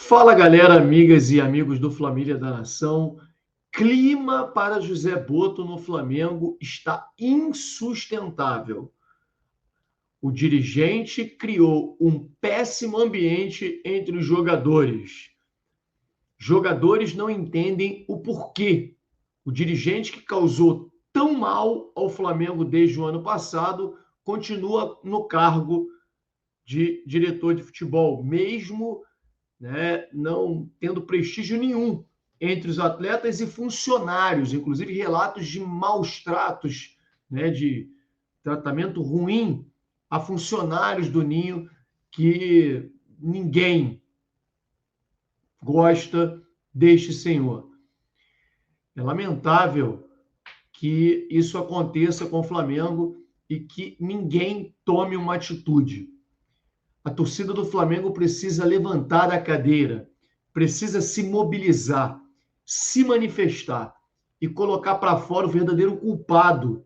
Fala, galera, amigas e amigos do Família da Nação. Clima para José Botto no Flamengo está insustentável. O dirigente criou um péssimo ambiente entre os jogadores. Jogadores não entendem o porquê. O dirigente que causou tão mal ao Flamengo desde o ano passado continua no cargo de diretor de futebol, mesmo não tendo prestígio nenhum entre os atletas e funcionários, inclusive relatos de maus tratos, de tratamento ruim a funcionários do Ninho, que ninguém gosta deste senhor. É lamentável que isso aconteça com o Flamengo e que ninguém tome uma atitude. A torcida do Flamengo precisa levantar a cadeira, precisa se mobilizar, se manifestar e colocar para fora o verdadeiro culpado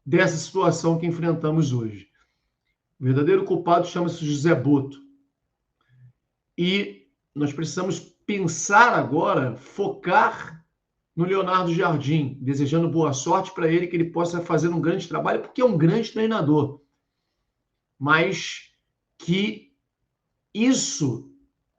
dessa situação que enfrentamos hoje. O verdadeiro culpado chama-se José Botto. E nós precisamos pensar agora, focar no Leonardo Jardim, desejando boa sorte para ele, que ele possa fazer um grande trabalho, porque é um grande treinador. Mas que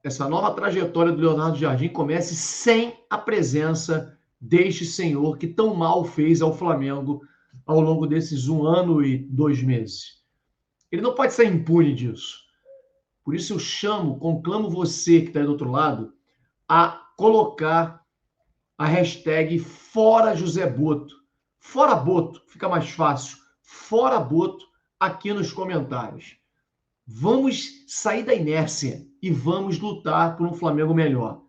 essa nova trajetória do Leonardo Jardim comece sem a presença deste senhor que tão mal fez ao Flamengo ao longo desses 1 ano e 2 meses. Ele não pode ser impune disso. Por isso eu conclamo você que está aí do outro lado a colocar a hashtag Fora José Botto. Fora Botto, fica mais fácil. Fora Botto aqui nos comentários. Vamos sair da inércia e vamos lutar por um Flamengo melhor.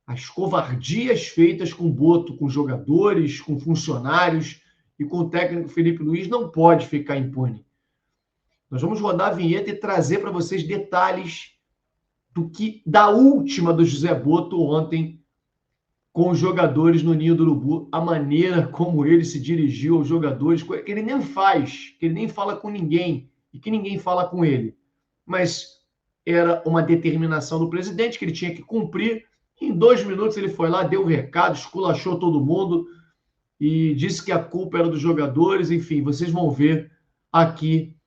As covardias feitas com Botto, com jogadores, com funcionários e com o técnico Felipe Luiz não pode ficar impune. Nós vamos rodar a vinheta e trazer para vocês detalhes da última do José Botto ontem com os jogadores no Ninho do Urubu, a maneira como ele se dirigiu aos jogadores, que ele nem faz, que ele nem fala com ninguém e que ninguém fala com ele. Mas era uma determinação do presidente que ele tinha que cumprir. Em 2 minutos ele foi lá, deu o recado, esculachou todo mundo e disse que a culpa era dos jogadores. Enfim, vocês vão ver aqui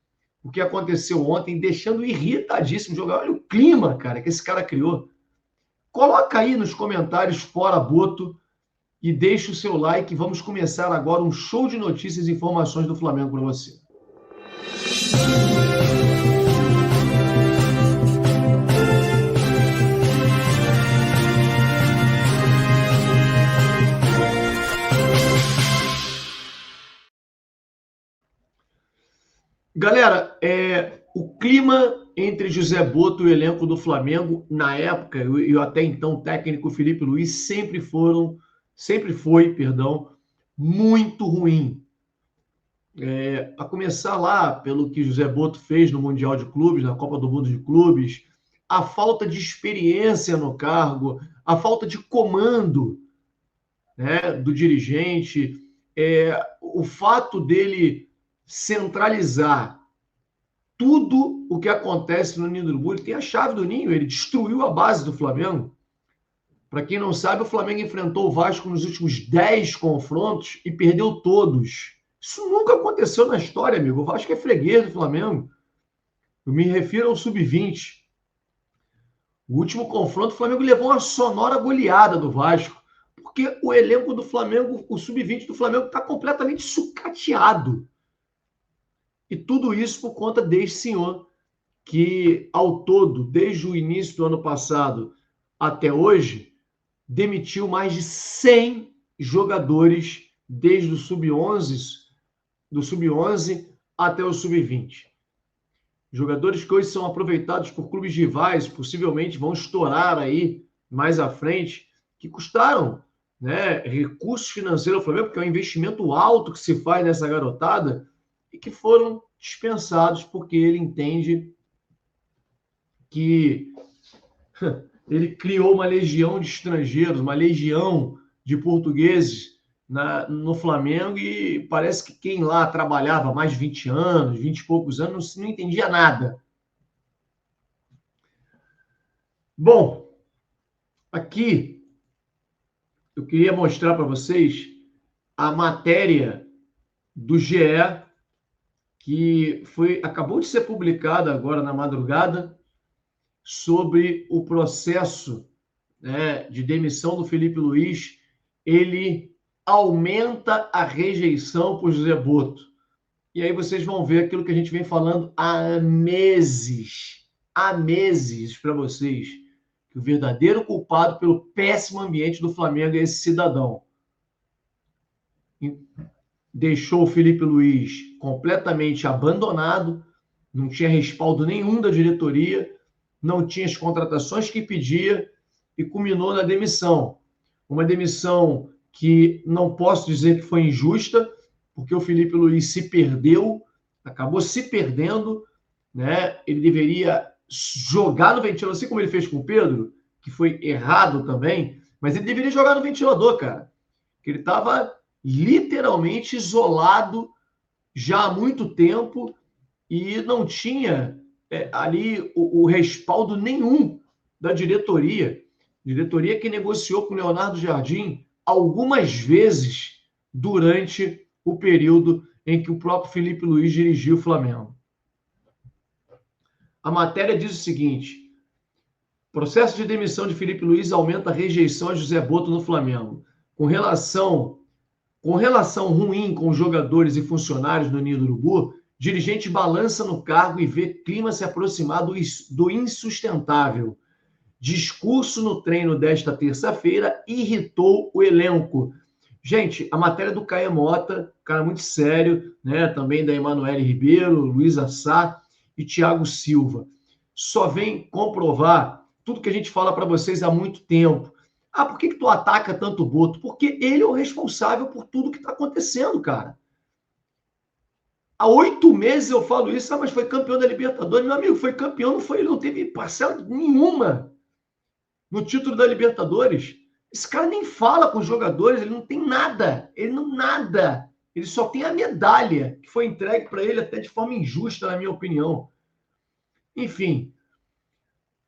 o que aconteceu ontem, deixando irritadíssimo o jogador. Olha o clima, cara, que esse cara criou. Coloca aí nos comentários Fora Botto e deixa o seu like. Vamos começar agora um show de notícias e informações do Flamengo para você. Galera, o clima entre José Botto e o elenco do Flamengo, na época, e até então o técnico Felipe Luiz, sempre foi, muito ruim. A começar lá pelo que José Botto fez no Mundial de Clubes, na Copa do Mundo de Clubes, a falta de experiência no cargo, a falta de comando, do dirigente, o fato dele centralizar tudo o que acontece no Ninho do Urubu. Ele tem a chave do Ninho, ele destruiu a base do Flamengo. Para quem não sabe, o Flamengo enfrentou o Vasco nos últimos 10 confrontos e perdeu todos. Isso nunca aconteceu na história, amigo. O Vasco é freguês do Flamengo. Eu me refiro ao Sub-20. O último confronto, o Flamengo levou uma sonora goleada do Vasco, porque o elenco do Flamengo, o Sub-20 do Flamengo, está completamente sucateado. E tudo isso por conta deste senhor, que ao todo, desde o início do ano passado até hoje, demitiu mais de 100 jogadores desde o Sub-11, do Sub-11 até o Sub-20. Jogadores que hoje são aproveitados por clubes rivais, possivelmente vão estourar aí mais à frente, que custaram recursos financeiros ao Flamengo, porque é um investimento alto que se faz nessa garotada, e que foram dispensados porque ele entende que ele criou uma legião de estrangeiros, uma legião de portugueses no Flamengo, e parece que quem lá trabalhava mais de 20 anos, 20 e poucos anos, não entendia nada. Bom, aqui eu queria mostrar para vocês a matéria do GE, que acabou de ser publicada agora na madrugada, sobre o processo, né, de demissão do Felipe Luiz. Ele aumenta a rejeição por José Boto. E aí vocês vão ver aquilo que a gente vem falando há meses para vocês, que o verdadeiro culpado pelo péssimo ambiente do Flamengo é esse cidadão. Deixou o Felipe Luiz completamente abandonado, não tinha respaldo nenhum da diretoria, não tinha as contratações que pedia e culminou na demissão. Uma demissão que não posso dizer que foi injusta, porque o Felipe Luiz se perdeu, acabou se perdendo, né? Ele deveria jogar no ventilador, assim como ele fez com o Pedro, que foi errado também, mas ele deveria jogar no ventilador, cara. Que ele estava literalmente isolado já há muito tempo e não tinha ali o respaldo nenhum da diretoria. Diretoria que negociou com o Leonardo Jardim algumas vezes durante o período em que o próprio Felipe Luiz dirigiu o Flamengo. A matéria diz o seguinte: processo de demissão de Felipe Luiz aumenta a rejeição a José Boto no Flamengo. Com relação ruim com os jogadores e funcionários do Ninho do Urubu, dirigente balança no cargo e vê clima se aproximar do insustentável. Discurso no treino desta terça-feira irritou o elenco. Gente, a matéria do Caio Mota, cara muito sério, né? Também da Emanuele Ribeiro, Luiz Assá e Thiago Silva. Só vem comprovar tudo que a gente fala para vocês há muito tempo. Ah, por que tu ataca tanto o Boto? Porque ele é o responsável por tudo que está acontecendo, cara. Há 8 meses eu falo isso, mas foi campeão da Libertadores. Meu amigo, foi campeão, não foi, ele não teve parcela nenhuma no título da Libertadores. Esse cara nem fala com os jogadores, ele não tem nada. Nada. Ele só tem a medalha, que foi entregue para ele até de forma injusta, na minha opinião. Enfim,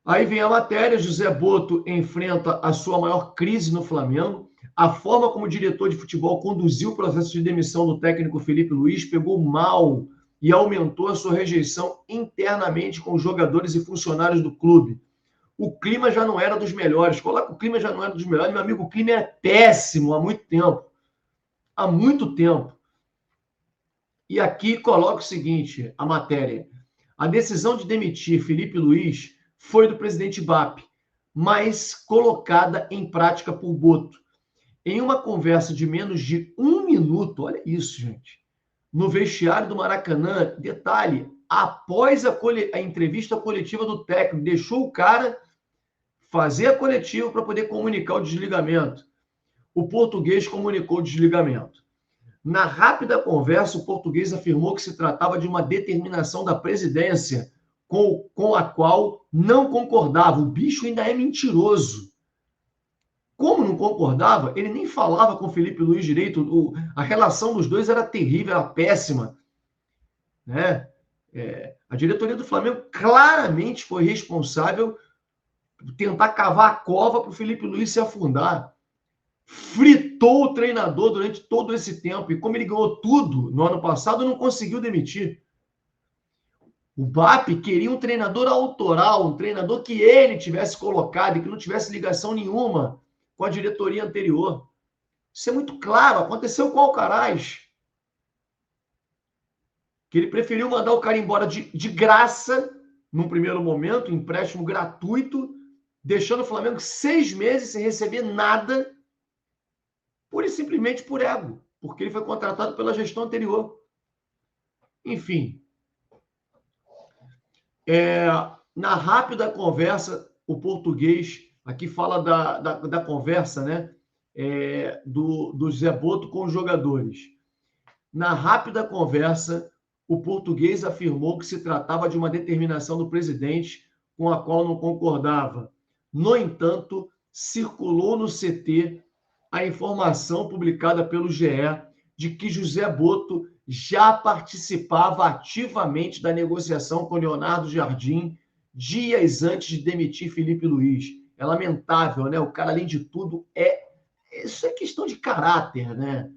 aí vem a matéria: José Boto enfrenta a sua maior crise no Flamengo. A forma como o diretor de futebol conduziu o processo de demissão do técnico Felipe Luiz pegou mal e aumentou a sua rejeição internamente com os jogadores e funcionários do clube. O clima já não era dos melhores. Coloca, o clima já não era dos melhores. Meu amigo, o clima é péssimo há muito tempo. Há muito tempo. E aqui coloca o seguinte, a matéria: a decisão de demitir Felipe Luiz foi do presidente BAP, mas colocada em prática por Boto. Em uma conversa de menos de 1 minuto, olha isso, gente, no vestiário do Maracanã, detalhe, após a entrevista coletiva do técnico, deixou o cara fazer a coletiva para poder comunicar o desligamento. O português comunicou o desligamento. Na rápida conversa, o português afirmou que se tratava de uma determinação da presidência com a qual não concordava. O bicho ainda é mentiroso. Como não concordava, ele nem falava com o Felipe Luiz direito. A relação dos dois era terrível, era péssima. Né? A diretoria do Flamengo claramente foi responsável por tentar cavar a cova para o Felipe Luiz se afundar. Fritou o treinador durante todo esse tempo. E como ele ganhou tudo no ano passado, não conseguiu demitir. O BAP queria um treinador autoral, um treinador que ele tivesse colocado e que não tivesse ligação nenhuma com a diretoria anterior. Isso é muito claro. Aconteceu com o Alcaraz. Que ele preferiu mandar o cara embora de graça, num primeiro momento, empréstimo gratuito, deixando o Flamengo 6 meses sem receber nada, pura e simplesmente por ego, porque ele foi contratado pela gestão anterior. Enfim, na rápida conversa, o português, aqui fala da conversa, né, do Zé Boto com os jogadores. Na rápida conversa, o português afirmou que se tratava de uma determinação do presidente com a qual não concordava. No entanto, circulou no CT a informação publicada pelo GE de que José Boto já participava ativamente da negociação com Leonardo Jardim dias antes de demitir Felipe Luiz. É lamentável, né? O cara, além de tudo, isso é questão de caráter, né?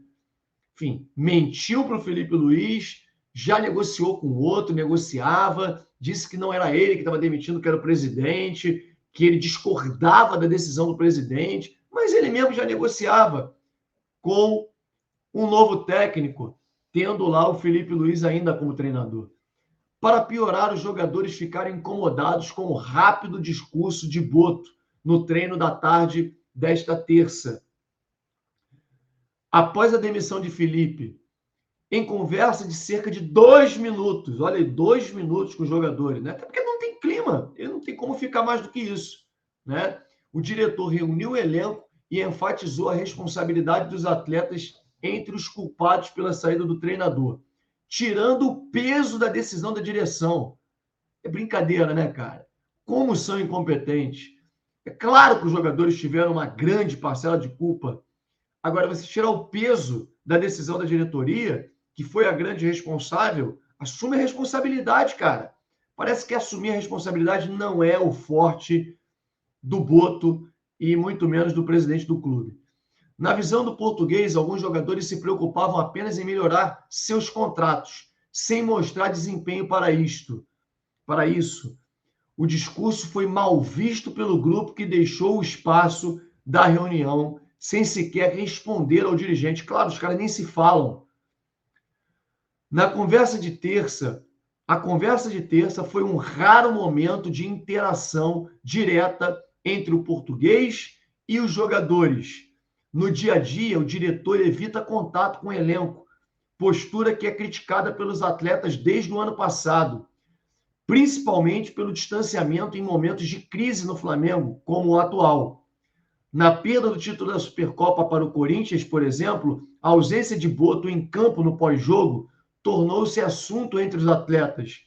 Enfim, mentiu para o Felipe Luiz, já negociou com o outro, negociava, disse que não era ele que estava demitindo, que era o presidente, que ele discordava da decisão do presidente, mas ele mesmo já negociava com um novo técnico, tendo lá o Felipe Luiz ainda como treinador. Para piorar, os jogadores ficaram incomodados com o rápido discurso de Boto no treino da tarde desta terça. Após a demissão de Felipe, em conversa de cerca de 2 minutos, olha aí, 2 minutos com os jogadores, né? Até porque não tem clima, ele não tem como ficar mais do que isso, né? O diretor reuniu o elenco e enfatizou a responsabilidade dos atletas entre os culpados pela saída do treinador, tirando o peso da decisão da direção. É brincadeira, né, cara? Como são incompetentes. É claro que os jogadores tiveram uma grande parcela de culpa. Agora, você tirar o peso da decisão da diretoria, que foi a grande responsável, assume a responsabilidade, cara. Parece que assumir a responsabilidade não é o forte do Boto e muito menos do presidente do clube. Na visão do português, alguns jogadores se preocupavam apenas em melhorar seus contratos, sem mostrar desempenho para isto. Para isso, o discurso foi mal visto pelo grupo que deixou o espaço da reunião sem sequer responder ao dirigente. Claro, os caras nem se falam. A conversa de terça foi um raro momento de interação direta entre o português e os jogadores. No dia a dia, o diretor evita contato com o elenco, postura que é criticada pelos atletas desde o ano passado, principalmente pelo distanciamento em momentos de crise no Flamengo, como o atual. Na perda do título da Supercopa para o Corinthians, por exemplo, a ausência de Boto em campo no pós-jogo tornou-se assunto entre os atletas.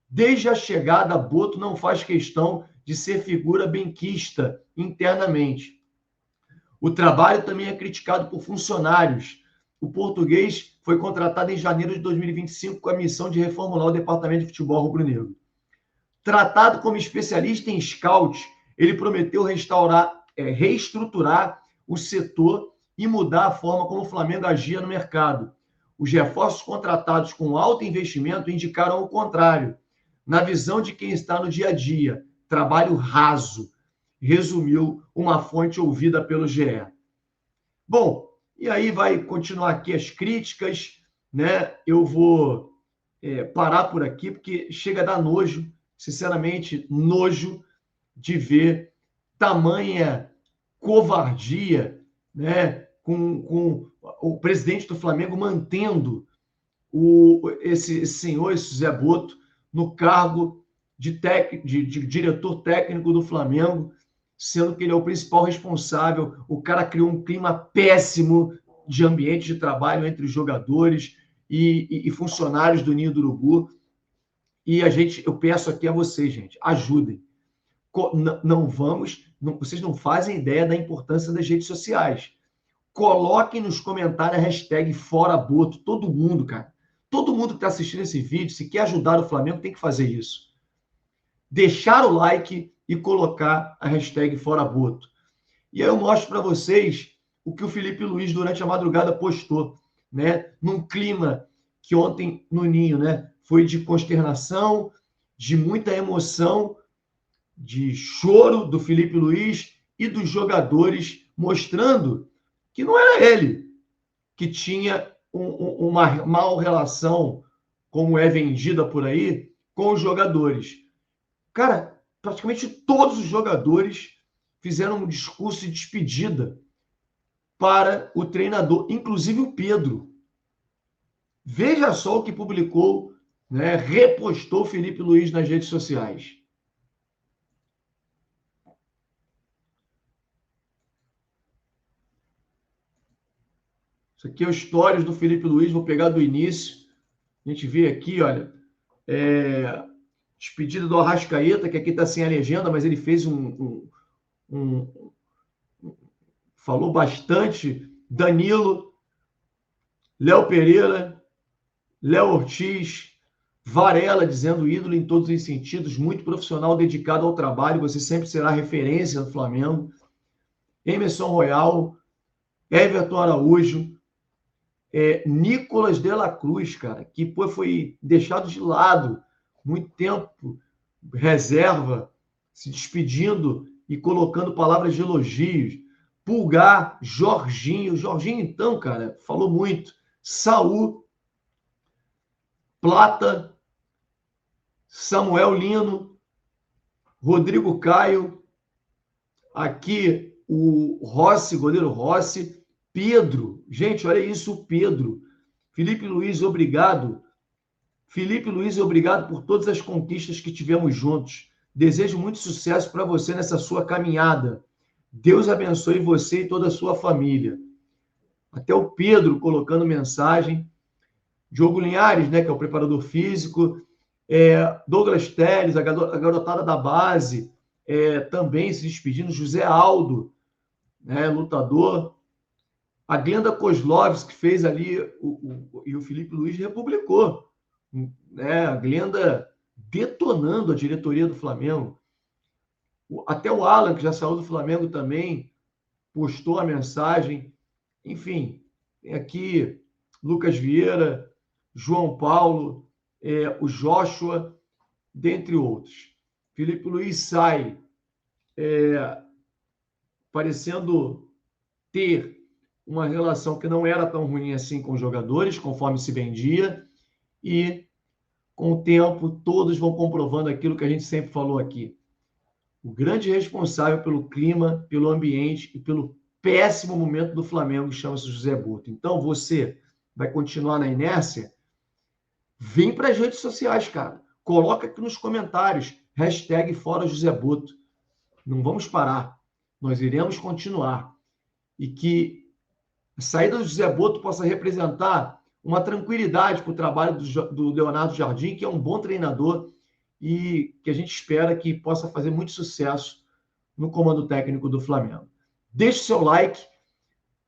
Desde a chegada, Boto não faz questão de ser figura benquista internamente. O trabalho também é criticado por funcionários. O português foi contratado em janeiro de 2025 com a missão de reformular o departamento de futebol rubro-negro. Tratado como especialista em scout, ele prometeu reestruturar o setor e mudar a forma como o Flamengo agia no mercado. Os reforços contratados com alto investimento indicaram o contrário. Na visão de quem está no dia a dia, trabalho raso, resumiu uma fonte ouvida pelo GE. Bom, e aí vai continuar aqui as críticas, né? Eu vou parar por aqui, porque chega a dar nojo, sinceramente, nojo de ver tamanha covardia, né? Com o presidente do Flamengo mantendo esse senhor, esse Zé Boto, no cargo de diretor técnico do Flamengo, sendo que ele é o principal responsável. O cara criou um clima péssimo de ambiente de trabalho entre os jogadores e funcionários do Ninho do Urubu. E eu peço aqui a vocês, gente, ajudem. Vocês não fazem ideia da importância das redes sociais. Coloquem nos comentários a hashtag #ForaBoto. Todo mundo, cara. Todo mundo que está assistindo esse vídeo, se quer ajudar o Flamengo, tem que fazer isso. Deixar o like e colocar a hashtag #ForaBoto. E aí eu mostro para vocês o que o Felipe Luiz, durante a madrugada, postou, né? Num clima que ontem no Ninho, né? Foi de consternação, de muita emoção, de choro do Felipe Luiz e dos jogadores, mostrando que não era ele que tinha uma mal relação, como é vendida por aí, com os jogadores. Cara, praticamente todos os jogadores fizeram um discurso de despedida para o treinador, inclusive o Pedro. Veja só o que publicou, né, repostou Felipe Luiz nas redes sociais. Isso aqui é o stories do Felipe Luiz, vou pegar do início. A gente vê aqui, olha, despedida do Arrascaeta, que aqui está sem a legenda, mas ele fez falou bastante. Danilo, Léo Pereira, Léo Ortiz, Varela dizendo ídolo em todos os sentidos, muito profissional, dedicado ao trabalho, você sempre será referência no Flamengo. Emerson Royal, Everton Araújo, Nicolas de la Cruz, cara, que foi deixado de lado muito tempo, reserva, se despedindo e colocando palavras de elogios. Pulgar, Jorginho, então, cara, falou muito. Saul, Plata, Samuel Lino, Rodrigo Caio, aqui o Rossi, goleiro Rossi, Pedro, gente, olha isso, Pedro. Felipe Luiz, obrigado. Felipe Luiz, obrigado por todas as conquistas que tivemos juntos. Desejo muito sucesso para você nessa sua caminhada. Deus abençoe você e toda a sua família. Até o Pedro colocando mensagem. Diogo Linhares, né, que é o preparador físico. Douglas Teles, a garotada da base, também se despedindo. José Aldo, né, lutador. A Glenda Kozlovski, que fez ali, e o Felipe Luiz republicou. Né? A Glenda detonando a diretoria do Flamengo. Até o Alan, que já saiu do Flamengo também, postou a mensagem. Enfim, tem aqui Lucas Vieira, João Paulo, o Joshua, dentre outros. Felipe Luiz sai parecendo ter uma relação que não era tão ruim assim com os jogadores, conforme se vendia, e com o tempo todos vão comprovando aquilo que a gente sempre falou aqui. O grande responsável pelo clima, pelo ambiente e pelo péssimo momento do Flamengo chama-se José Boto. Então, você vai continuar na inércia? Vem para as redes sociais, cara. Coloca aqui nos comentários, hashtag Fora José Boto. Não vamos parar. Nós iremos continuar. E que a saída do José Boto possa representar uma tranquilidade para o trabalho do Leonardo Jardim, que é um bom treinador e que a gente espera que possa fazer muito sucesso no comando técnico do Flamengo. Deixe o seu like.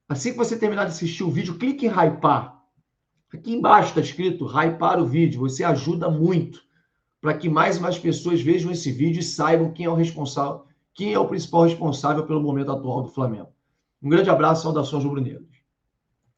Assim que você terminar de assistir o vídeo, clique em hypar. Aqui embaixo está escrito hypar o vídeo. Você ajuda muito para que mais e mais pessoas vejam esse vídeo e saibam quem é o responsável, quem é o principal responsável pelo momento atual do Flamengo. Um grande abraço, saudações rubro-negras.